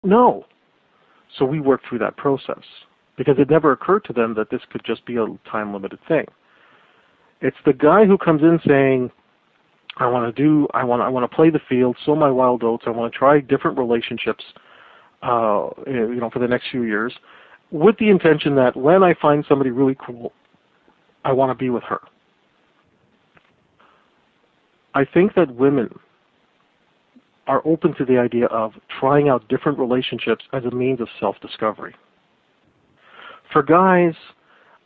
No. So we worked through that process because it never occurred to them that this could just be a time-limited thing. It's the guy who comes in saying, I want to play the field, sow my wild oats, I want to try different relationships, for the next few years, with the intention that when I find somebody really cool, I want to be with her. I think that women are open to the idea of trying out different relationships as a means of self-discovery. For guys,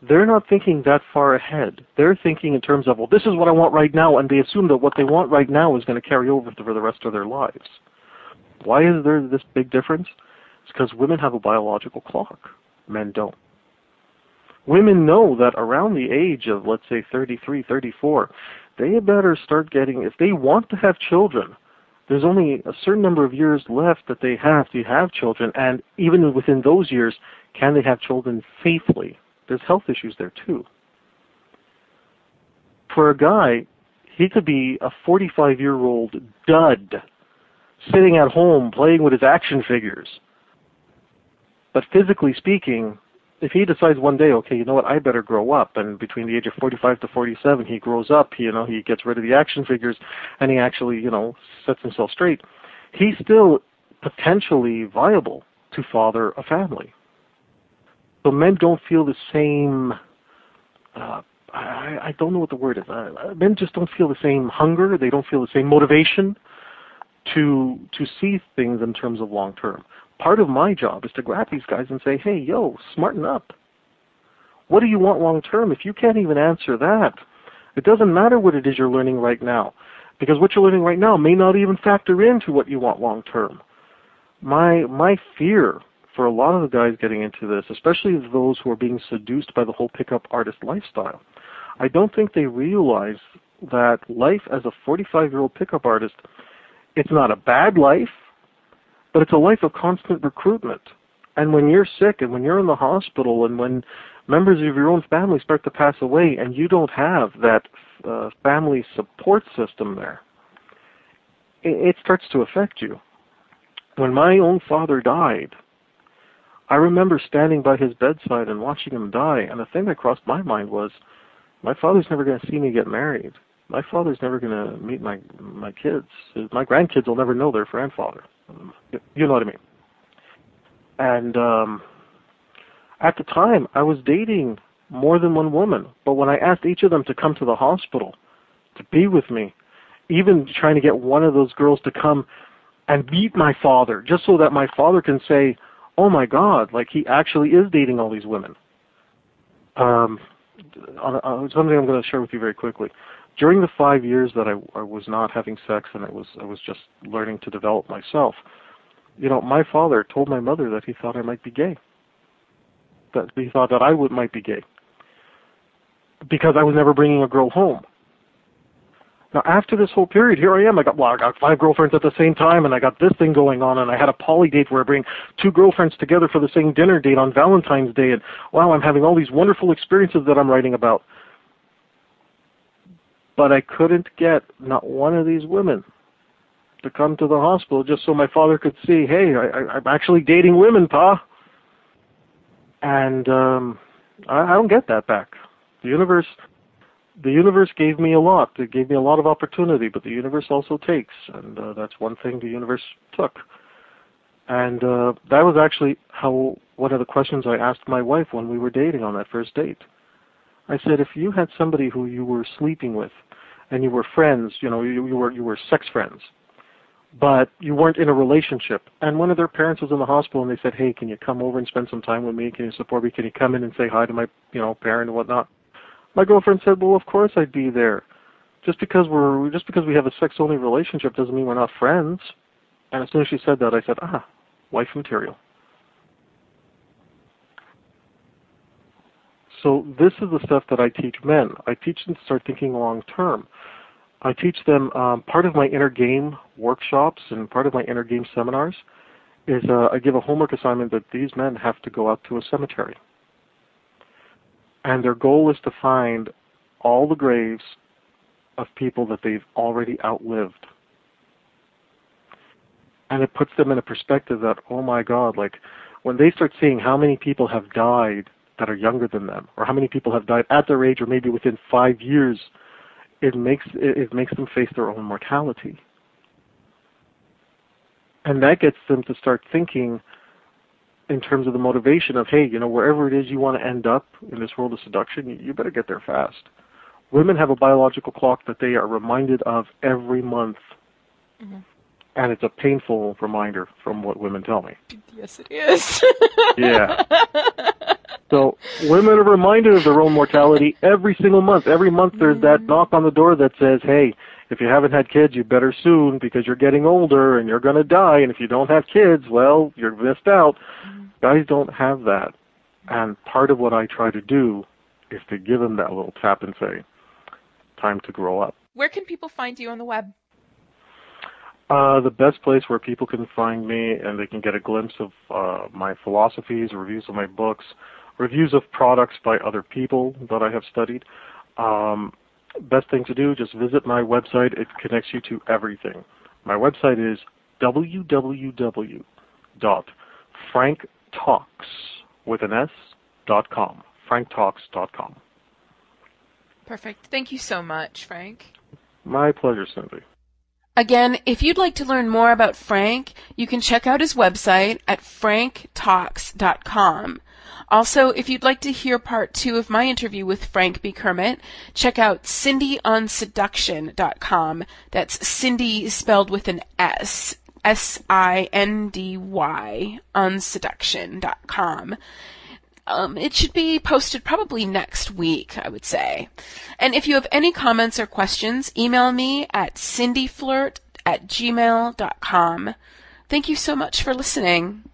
they're not thinking that far ahead. They're thinking in terms of, well, this is what I want right now, and they assume that what they want right now is going to carry over for the rest of their lives. Why is there this big difference? It's because women have a biological clock. Men don't. Women know that around the age of, let's say, 33, 34, they better start getting, if they want to have children, there's only a certain number of years left that they have to have children, and even within those years, can they have children safely? There's health issues there too. For a guy, he could be a 45-year-old dud sitting at home playing with his action figures. But physically speaking, if he decides one day, okay, you know what, I better grow up, and between the age of 45 to 47, he grows up, he gets rid of the action figures, and he actually, sets himself straight, he's still potentially viable to father a family. So men don't feel the same, I don't know what the word is, men just don't feel the same hunger, they don't feel the same motivation to see things in terms of long term. Part of my job is to grab these guys and say, hey, yo, smarten up. What do you want long term? If you can't even answer that, it doesn't matter what it is you're learning right now, because what you're learning right now may not even factor into what you want long term. My fear for a lot of the guys getting into this, especially those who are being seduced by the whole pickup artist lifestyle, I don't think they realize that life as a 45-year-old pickup artist, it's not a bad life, but it's a life of constant recruitment. And when you're sick and when you're in the hospital and when members of your own family start to pass away and you don't have that family support system there, it starts to affect you. When my own father died, I remember standing by his bedside and watching him die, and the thing that crossed my mind was, my father's never going to see me get married. My father's never going to meet my kids. My grandkids will never know their grandfather. You know what I mean? And at the time, I was dating more than one woman. But when I asked each of them to come to the hospital to be with me, even trying to get one of those girls to come and meet my father, just so that my father can say, oh my God, like he actually is dating all these women. Something I'm going to share with you very quickly. During the 5 years that I was not having sex and I was just learning to develop myself, my father told my mother that he thought I might be gay. That he thought that I might be gay because I was never bringing a girl home. Now, after this whole period, here I am. I got 5 girlfriends at the same time, and I got this thing going on, and I had a poly date where I bring 2 girlfriends together for the same dinner date on Valentine's Day, and wow, I'm having all these wonderful experiences that I'm writing about. But I couldn't get not one of these women to come to the hospital just so my father could see, hey, I'm actually dating women, Pa. And I don't get that back. The universe gave me a lot. It gave me a lot of opportunity, but the universe also takes, and that's one thing the universe took. And that was actually one of the questions I asked my wife when we were dating on that first date. I said, if you had somebody who you were sleeping with, and you were friends, you were sex friends, but you weren't in a relationship, and one of their parents was in the hospital, and they said, hey, can you come over and spend some time with me? Can you support me? Can you come in and say hi to my, parent and whatnot? My girlfriend said, well, of course I'd be there. Just because we have a sex-only relationship doesn't mean we're not friends. And as soon as she said that, I said, wife material. So this is the stuff that I teach men. I teach them to start thinking long term. I teach them, part of my inner game workshops and part of my inner game seminars is I give a homework assignment that these men have to go out to a cemetery. And their goal is to find all the graves of people that they've already outlived. And it puts them in a perspective that, oh my God, like when they start seeing how many people have died that are younger than them, or how many people have died at their age or maybe within 5 years, it makes them face their own mortality. And that gets them to start thinking in terms of the motivation of, hey, wherever it is you want to end up in this world of seduction, you better get there fast. Women have a biological clock that they are reminded of every month. Mm-hmm. And it's a painful reminder from what women tell me. Yes, it is. Yeah. So women are reminded of their own mortality every single month. Every month there's that knock on the door that says, hey, if you haven't had kids, you better soon because you're getting older and you're going to die. And if you don't have kids, well, you're missed out. Guys don't have that. And part of what I try to do is to give them that little tap and say, time to grow up. Where can people find you on the web? The best place where people can find me and they can get a glimpse of my philosophies, reviews of my books, reviews of products by other people that I have studied. Best thing to do, just visit my website. It connects you to everything. My website is www.franktalks.com. franktalks.com. Perfect. Thank you so much, Frank. My pleasure, Cindy. Again, if you'd like to learn more about Frank, you can check out his website at franktalks.com. Also, if you'd like to hear part 2 of my interview with Frank B. Kermit, check out SindyOnSeduction.com. That's Sindy spelled with an S, S-I-N-D-Y, onseduction.com. It should be posted probably next week, I would say. And if you have any comments or questions, email me at cindyflirt@gmail.com. Thank you so much for listening.